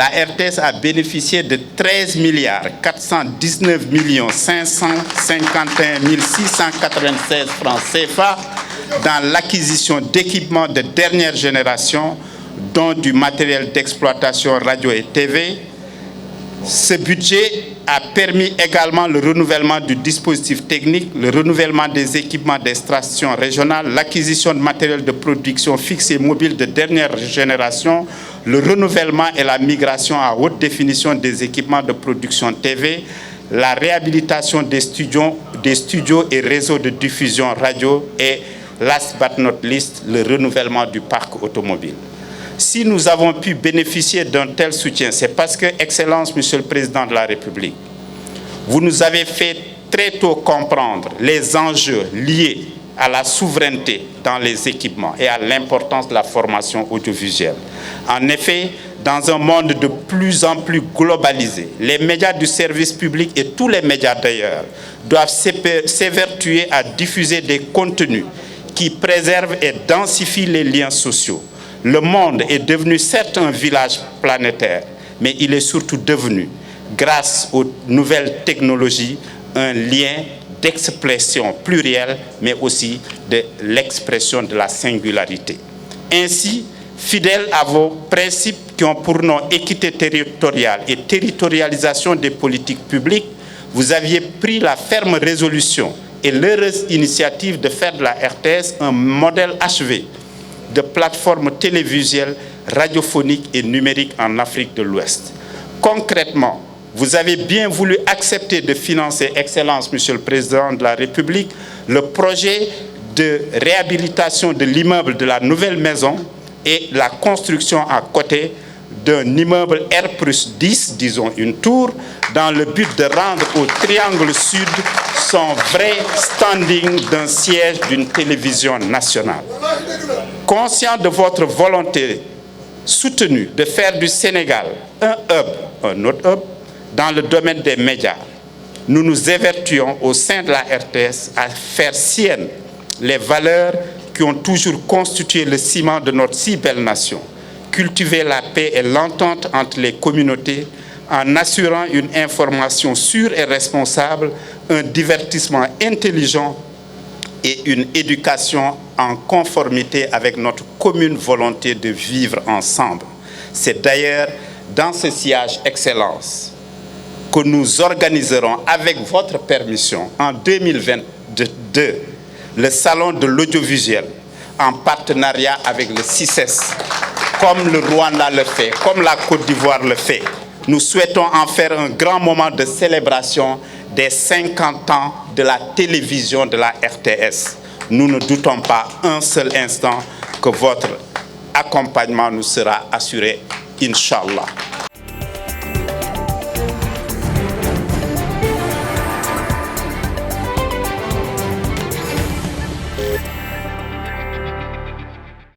la RTS a bénéficié de 13 419 551 696 francs CFA dans l'acquisition d'équipements de dernière génération, dont du matériel d'exploitation radio et TV. Ce budget a permis également le renouvellement du dispositif technique, le renouvellement des équipements des stations régionales, l'acquisition de matériel de production fixe et mobile de dernière génération, le renouvellement et la migration à haute définition des équipements de production TV, la réhabilitation des studios et réseaux de diffusion radio et, last but not least, le renouvellement du parc automobile. Si nous avons pu bénéficier d'un tel soutien, c'est parce que, Excellence, Monsieur le Président de la République, vous nous avez fait très tôt comprendre les enjeux liés à la souveraineté dans les équipements et à l'importance de la formation audiovisuelle. En effet, dans un monde de plus en plus globalisé, les médias du service public et tous les médias d'ailleurs doivent s'évertuer à diffuser des contenus qui préservent et densifient les liens sociaux. Le monde est devenu certes un village planétaire, mais il est surtout devenu, grâce aux nouvelles technologies, un lien d'expression plurielle, mais aussi de l'expression de la singularité. Ainsi, fidèles à vos principes qui ont pour nom équité territoriale et territorialisation des politiques publiques, vous aviez pris la ferme résolution et l'heureuse initiative de faire de la RTS un modèle achevé de plateformes télévisuelles, radiophoniques et numériques en Afrique de l'Ouest. Concrètement, vous avez bien voulu accepter de financer, Excellence, Monsieur le Président de la République, le projet de réhabilitation de l'immeuble de la nouvelle maison et la construction à côté d'un immeuble R+10, disons une tour, dans le but de rendre au Triangle Sud son vrai standing d'un siège d'une télévision nationale. Conscient de votre volonté soutenue de faire du Sénégal un autre hub, dans le domaine des médias, nous nous évertuons au sein de la RTS à faire sienne les valeurs qui ont toujours constitué le ciment de notre si belle nation. Cultiver la paix et l'entente entre les communautés en assurant une information sûre et responsable, un divertissement intelligent et une éducation en conformité avec notre commune volonté de vivre ensemble. C'est d'ailleurs dans ce sillage, Excellence, que nous organiserons avec votre permission en 2022 le Salon de l'audiovisuel en partenariat avec le CICES, comme le Rwanda le fait, comme la Côte d'Ivoire le fait. Nous souhaitons en faire un grand moment de célébration des 50 ans de la télévision de la RTS. Nous ne doutons pas un seul instant que votre accompagnement nous sera assuré, Inch'Allah.